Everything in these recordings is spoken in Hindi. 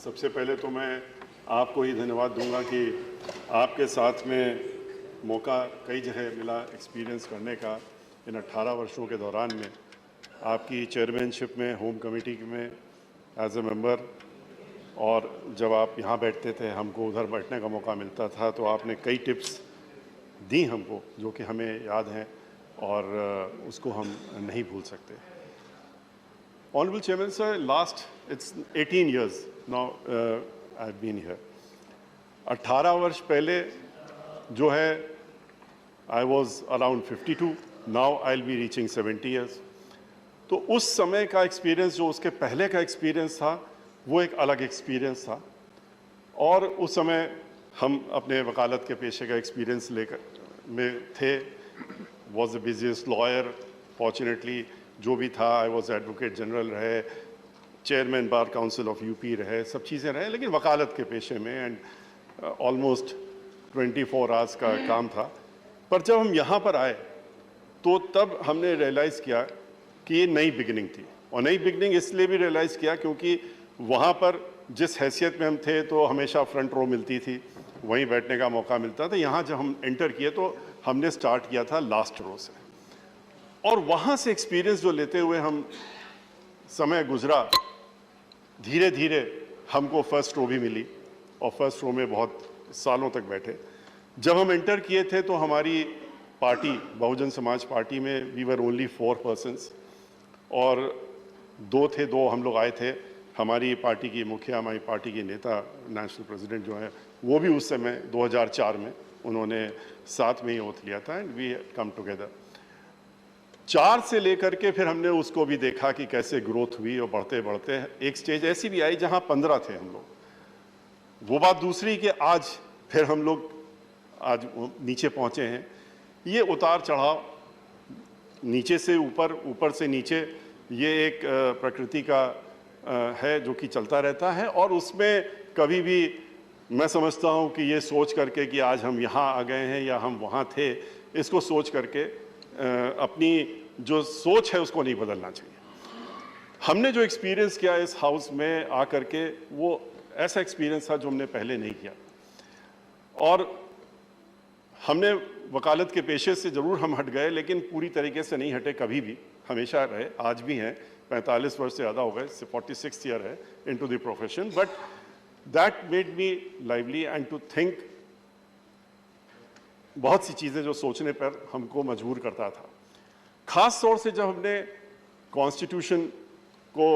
सबसे पहले तो मैं आपको ही धन्यवाद दूंगा कि आपके साथ में मौका कई जगह मिला एक्सपीरियंस करने का इन 18 वर्षों के दौरान में। आपकी चेयरमैनशिप में होम कमेटी में एज ए मेंबर, और जब आप यहाँ बैठते थे हमको उधर बैठने का मौका मिलता था, तो आपने कई टिप्स दी हमको जो कि हमें याद हैं और उसको हम नहीं भूल सकते। Honorable Chairman sir, last it's 18 years now I've been here. 18 वर्ष पहले जो है I was around 52, now I'll be reaching 70 years. तो उस समय का एक्सपीरियंस जो उसके पहले का एक्सपीरियंस था वो एक अलग एक्सपीरियंस था, और उस समय हम अपने वकालत के पेशे का एक्सपीरियंस लेकर में थे। Was the busiest lawyer fortunately, जो भी था। आई वॉज एडवोकेट जनरल रहे, chairman bar council of UP रहे, सब चीज़ें रहे, लेकिन वकालत के पेशे में एंड ऑलमोस्ट 24 आवर्स का काम था। पर जब हम यहाँ पर आए तो तब हमने रियलाइज़ किया कि ये नई बिगिनिंग थी, और नई बिगिनिंग इसलिए भी रियलाइज़ किया क्योंकि वहाँ पर जिस हैसियत में हम थे तो हमेशा फ्रंट रो मिलती थी, वहीं बैठने का मौका मिलता था। यहाँ जब हम एंटर किए तो हमने स्टार्ट किया था लास्ट रो से, और वहाँ से एक्सपीरियंस जो लेते हुए हम समय गुजरा, धीरे धीरे हमको फर्स्ट रो भी मिली, और फर्स्ट रो में बहुत सालों तक बैठे। जब हम एंटर किए थे तो हमारी पार्टी बहुजन समाज पार्टी में वी वर ओनली 4 पर्सन्स, और दो हम लोग आए थे। हमारी पार्टी की मुखिया, हमारी पार्टी की नेता, नेशनल प्रेसिडेंट जो है, वो भी उस समय 2004 में उन्होंने साथ में ही ओथ लिया था, एंड वी कम टुगेदर। 4 से लेकर के फिर हमने उसको भी देखा कि कैसे ग्रोथ हुई, और बढ़ते बढ़ते एक स्टेज ऐसी भी आई जहां 15 थे हम लोग। वो बात दूसरी कि आज फिर हम लोग आज नीचे पहुंचे हैं। ये उतार चढ़ाव, नीचे से ऊपर, ऊपर से नीचे, ये एक प्रकृति का है जो कि चलता रहता है, और उसमें कभी भी मैं समझता हूं कि ये सोच करके कि आज हम यहाँ आ गए हैं या हम वहाँ थे, इसको सोच करके अपनी जो सोच है उसको नहीं बदलना चाहिए। हमने जो एक्सपीरियंस किया इस हाउस में आकर के, वो ऐसा एक्सपीरियंस था जो हमने पहले नहीं किया। और हमने वकालत के पेशे से ज़रूर हम हट गए, लेकिन पूरी तरीके से नहीं हटे, कभी भी हमेशा रहे, आज भी हैं। 45 वर्ष से ज़्यादा हो गए, 46th ईयर है into the profession, but that made me lively and to think. बहुत सी चीज़ें जो सोचने पर हमको मजबूर करता था, ख़ास तौर से जब हमने कॉन्स्टिट्यूशन को,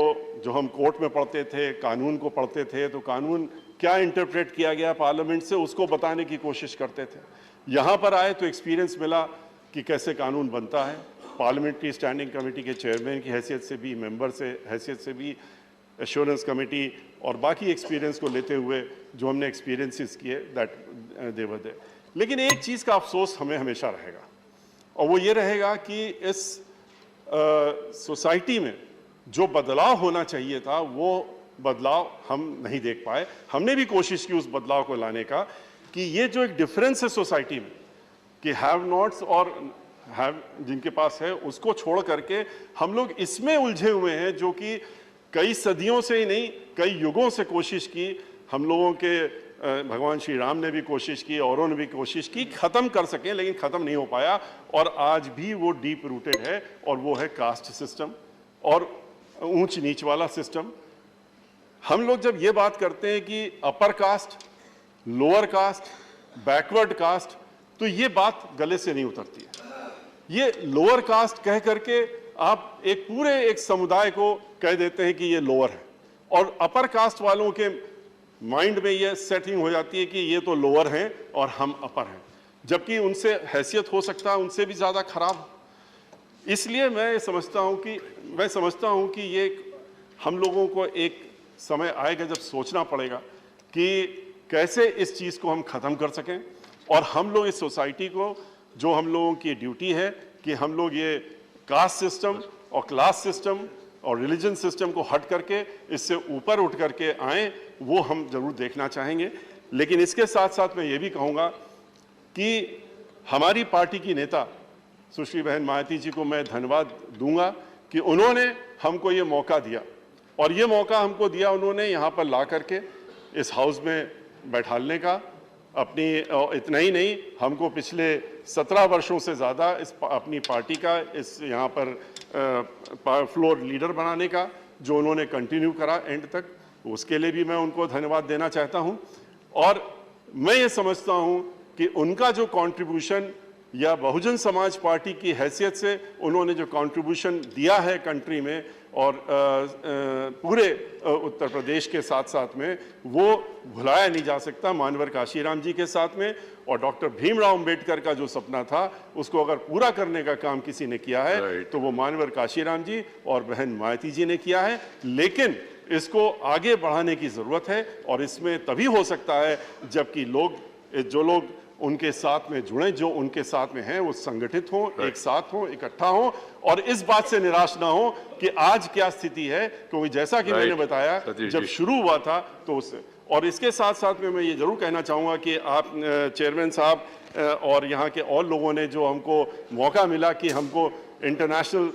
जो हम कोर्ट में पढ़ते थे, कानून को पढ़ते थे, तो कानून क्या इंटरप्रेट किया गया पार्लियामेंट से, उसको बताने की कोशिश करते थे। यहाँ पर आए तो एक्सपीरियंस मिला कि कैसे कानून बनता है। पार्लियामेंट्री स्टैंडिंग कमेटी के चेयरमैन की हैसियत से भी, मेंबर से हैसियत से भी, एश्योरेंस कमेटी और बाकी एक्सपीरियंस को लेते हुए जो हमने एक्सपीरियंसेस किए, दैट दे वर देयर। लेकिन एक चीज़ का अफसोस हमें हमेशा रहेगा, और वो ये रहेगा कि इस सोसाइटी में जो बदलाव होना चाहिए था वो बदलाव हम नहीं देख पाए। हमने भी कोशिश की उस बदलाव को लाने का, कि ये जो एक डिफरेंस है सोसाइटी में कि हैव नॉट्स और हैव जिनके पास है, उसको छोड़ करके हम लोग इसमें उलझे हुए हैं, जो कि कई सदियों से ही नहीं, कई युगों से कोशिश की हम लोगों के। भगवान श्री राम ने भी कोशिश की, औरों ने भी कोशिश की ख़त्म कर सकें, लेकिन ख़त्म नहीं हो पाया, और आज भी वो डीप रूटेड है, और वो है कास्ट सिस्टम और ऊंच नीच वाला सिस्टम। हम लोग जब ये बात करते हैं कि upper caste, lower caste, backward caste, तो ये बात गले से नहीं उतरती है। ये लोअर कास्ट कह करके आप एक पूरे एक समुदाय को कह देते हैं कि ये लोअर है, और अपर कास्ट वालों के माइंड में ये सेटिंग हो जाती है कि ये तो लोअर हैं और हम अपर हैं, जबकि उनसे हैसियत हो सकता है उनसे भी ज़्यादा खराब। इसलिए मैं समझता हूँ कि ये हम लोगों को एक समय आएगा जब सोचना पड़ेगा कि कैसे इस चीज़ को हम ख़त्म कर सकें, और हम लोग इस सोसाइटी को, जो हम लोगों की ड्यूटी है कि हम लोग ये कास्ट सिस्टम और क्लास सिस्टम और रिलीजन सिस्टम को हट करके इससे ऊपर उठ करके आएँ, वो हम ज़रूर देखना चाहेंगे। लेकिन इसके साथ साथ मैं ये भी कहूँगा कि हमारी पार्टी की नेता सुश्री बहन मायावती जी को मैं धन्यवाद दूंगा कि उन्होंने हमको ये मौका दिया, और ये मौका हमको दिया उन्होंने यहाँ पर ला करके इस हाउस में बैठालने का। अपनी इतना ही नहीं, हमको पिछले 17 वर्षों से ज़्यादा अपनी पार्टी का इस यहाँ पर फ्लोर लीडर बनाने का जो उन्होंने कंटिन्यू करा एंड तक, उसके लिए भी मैं उनको धन्यवाद देना चाहता हूँ। और मैं ये समझता हूँ कि उनका जो कंट्रीब्यूशन या बहुजन समाज पार्टी की हैसियत से उन्होंने जो कंट्रीब्यूशन दिया है कंट्री में और पूरे उत्तर प्रदेश के साथ साथ में, वो भुलाया नहीं जा सकता। मानवर काशीराम जी के साथ में और डॉक्टर भीमराव अंबेडकर का जो सपना था उसको अगर पूरा करने का काम किसी ने किया है तो वो मानवर काशीराम जी और बहन मायावती जी ने किया है। लेकिन इसको आगे बढ़ाने की ज़रूरत है और इसमें तभी हो सकता है जबकि जो लोग उनके साथ में जुड़े, जो उनके साथ में हैं, वो संगठित हों, एक साथ हों, इकट्ठा हों और इस बात से निराश ना हो कि आज क्या स्थिति है, क्योंकि जैसा कि मैंने बताया जब शुरू हुआ था तो उससे। और इसके साथ साथ में मैं ये जरूर कहना चाहूँगा कि आप चेयरमैन साहब और यहाँ के और लोगों ने जो हमको मौका मिला कि हमको इंटरनेशनल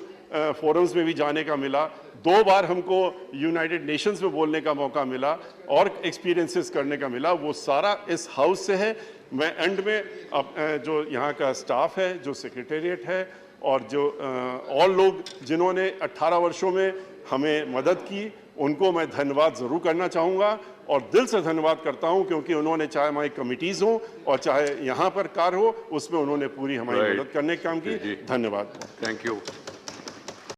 फोरम्स में भी जाने का मिला, 2 बार हमको यूनाइटेड नेशंस में बोलने का मौका मिला और एक्सपीरियंसेस करने का मिला, वो सारा इस हाउस से है। मैं एंड में अब जो यहाँ का स्टाफ है, जो सेक्रेटेरिएट है और जो और लोग जिन्होंने 18 वर्षों में हमें मदद की, उनको मैं धन्यवाद ज़रूर करना चाहूँगा और दिल से धन्यवाद करता हूँ, क्योंकि उन्होंने चाहे हमारी कमिटीज़ हो और चाहे यहाँ पर कार्य हो, उसमें उन्होंने पूरी हमारी मदद करने का काम की। धन्यवाद। Thank you.